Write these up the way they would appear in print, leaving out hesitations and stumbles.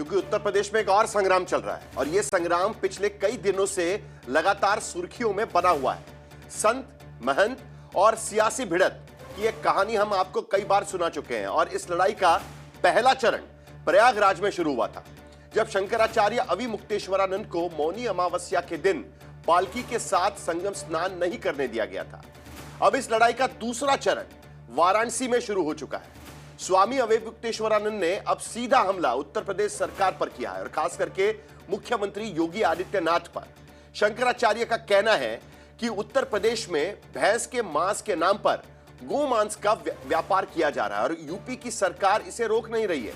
क्योंकि उत्तर प्रदेश में एक और संग्राम चल रहा है और यह संग्राम पिछले कई दिनों से लगातार सुर्खियों में बना हुआ है। संत, महंत और सियासी भिड़त की एक कहानी हम आपको कई बार सुना चुके हैं और इस लड़ाई का पहला चरण प्रयागराज में शुरू हुआ था, जब शंकराचार्य अविमुक्तेश्वरानंद को मौनी अमावस्या के दिन पालकी के साथ संगम स्नान नहीं करने दिया गया था। अब इस लड़ाई का दूसरा चरण वाराणसी में शुरू हो चुका है। स्वामी अविमुक्तेश्वरानंद ने अब सीधा हमला उत्तर प्रदेश सरकार पर किया है और खास करके मुख्यमंत्री योगी आदित्यनाथ पर। शंकराचार्य का कहना है कि उत्तर प्रदेश में भैंस के मांस के नाम पर गोमांस का व्यापार किया जा रहा है और यूपी की सरकार इसे रोक नहीं रही है।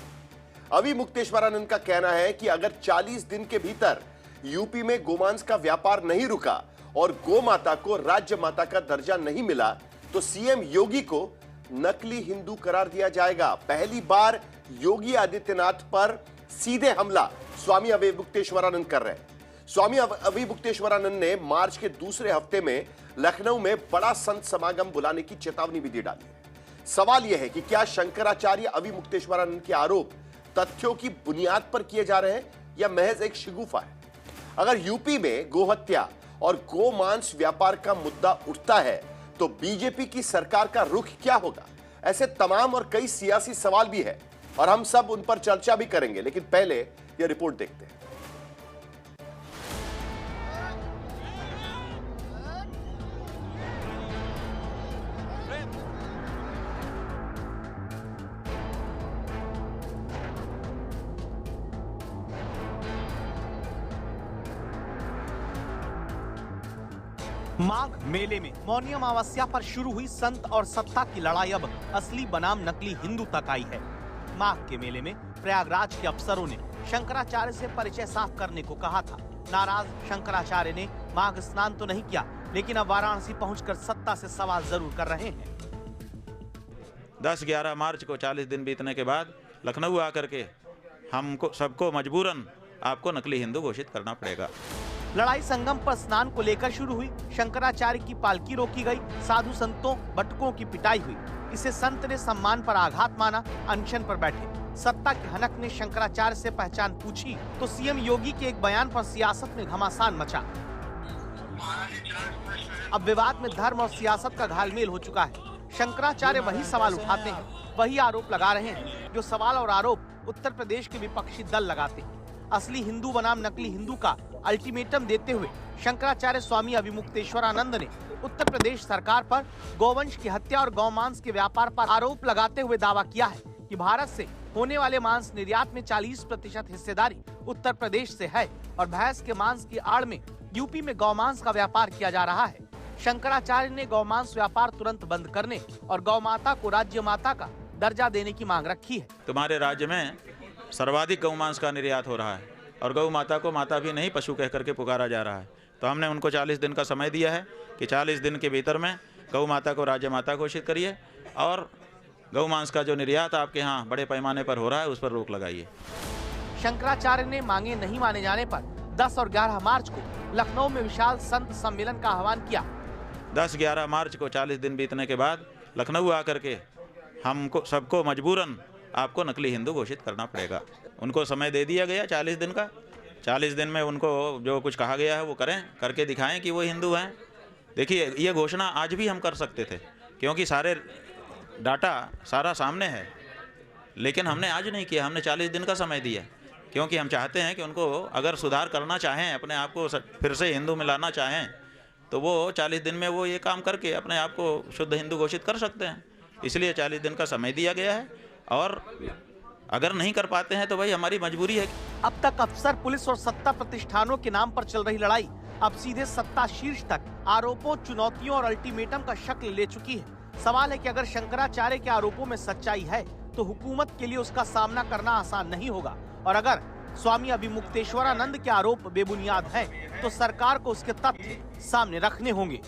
अविमुक्तेश्वरानंद का कहना है कि अगर 40 दिन के भीतर यूपी में गोमांस का व्यापार नहीं रुका और गौ माता को राज्य माता का दर्जा नहीं मिला तो सीएम योगी को नकली हिंदू करार दिया जाएगा। पहली बार योगी आदित्यनाथ पर सीधे हमला स्वामी अविमुक्तेश्वरानंद कर रहे हैं। स्वामी अविमुक्तेश्वरानंद ने मार्च के दूसरे हफ्ते में लखनऊ में बड़ा संत समागम बुलाने की चेतावनी भी दी डाली है। सवाल यह है कि क्या शंकराचार्य अविमुक्तेश्वरानंद के आरोप तथ्यों की बुनियाद पर किए जा रहे हैं या महज एक शिगुफा है? अगर यूपी में गोहत्या और गोमांस व्यापार का मुद्दा उठता है तो बीजेपी की सरकार का रुख क्या होगा? ऐसे तमाम और कई सियासी सवाल भी है और हम सब उन पर चर्चा भी करेंगे, लेकिन पहले यह रिपोर्ट देखते हैं। माघ मेले में मौनी अमावस्या पर शुरू हुई संत और सत्ता की लड़ाई अब असली बनाम नकली हिंदू तक आई है। माघ के मेले में प्रयागराज के अफसरों ने शंकराचार्य से परिचय साफ करने को कहा था। नाराज शंकराचार्य ने माघ स्नान तो नहीं किया, लेकिन अब वाराणसी पहुंचकर सत्ता से सवाल जरूर कर रहे हैं। 10-11 मार्च को 40 दिन बीतने के बाद लखनऊ आकर के हमको सबको मजबूरन आपको नकली हिंदू घोषित करना पड़ेगा। लड़ाई संगम पर स्नान को लेकर शुरू हुई। शंकराचार्य की पालकी रोकी गई, साधु संतों बटुकों की पिटाई हुई। इसे संत ने सम्मान पर आघात माना, अनशन पर बैठे। सत्ता के हनक ने शंकराचार्य से पहचान पूछी तो सीएम योगी के एक बयान पर सियासत में घमासान मचा। अब विवाद में धर्म और सियासत का घालमेल हो चुका है। शंकराचार्य वही सवाल उठाते हैं, वही आरोप लगा रहे हैं जो सवाल और आरोप उत्तर प्रदेश के विपक्षी दल लगाते हैं। असली हिंदू बनाम नकली हिंदू का अल्टीमेटम देते हुए शंकराचार्य स्वामी अविमुक्तेश्वरानंद ने उत्तर प्रदेश सरकार पर गौवंश की हत्या और गौमांस के व्यापार पर आरोप लगाते हुए दावा किया है कि भारत से होने वाले मांस निर्यात में 40% हिस्सेदारी उत्तर प्रदेश से है और भैंस के मांस की आड़ में यूपी में गौमांस का व्यापार किया जा रहा है। शंकराचार्य ने गौमांस व्यापार तुरंत बंद करने और गौ माता को राज्य माता का दर्जा देने की मांग रखी है। तुम्हारे राज्य में सर्वाधिक गौमांस का निर्यात हो रहा है और गौ माता को माता भी नहीं पशु कह करके पुकारा जा रहा है, तो हमने उनको 40 दिन का समय दिया है कि 40 दिन के भीतर में गौ माता को राज्य माता घोषित करिए और गौ मांस का जो निर्यात आपके यहाँ बड़े पैमाने पर हो रहा है उस पर रोक लगाइए। शंकराचार्य ने मांगे नहीं माने जाने पर 10 और 11 मार्च को लखनऊ में विशाल संत सम्मेलन का आह्वान किया। 10-11 मार्च को 40 दिन बीतने के बाद लखनऊ आकर के हमको सबको मजबूरन आपको नकली हिंदू घोषित करना पड़ेगा। उनको समय दे दिया गया 40 दिन का। 40 दिन में उनको जो कुछ कहा गया है वो करें, करके दिखाएं कि वो हिंदू हैं। देखिए, ये घोषणा आज भी हम कर सकते थे क्योंकि सारे डाटा सारा सामने है, लेकिन हमने आज नहीं किया। हमने 40 दिन का समय दिया क्योंकि हम चाहते हैं कि उनको अगर सुधार करना चाहें, अपने आप को फिर से हिंदू में लाना चाहें, तो वो 40 दिन में वो ये काम करके अपने आप को शुद्ध हिंदू घोषित कर सकते हैं। इसलिए 40 दिन का समय दिया गया है और अगर नहीं कर पाते हैं तो भाई हमारी मजबूरी है। अब तक अफसर, पुलिस और सत्ता प्रतिष्ठानों के नाम पर चल रही लड़ाई अब सीधे सत्ता शीर्ष तक आरोपों, चुनौतियों और अल्टीमेटम का शक्ल ले चुकी है। सवाल है कि अगर शंकराचार्य के आरोपों में सच्चाई है तो हुकूमत के लिए उसका सामना करना आसान नहीं होगा और अगर स्वामी अविमुक्तेश्वरानंद के आरोप बेबुनियाद हैं तो सरकार को उसके तथ्य सामने रखने होंगे।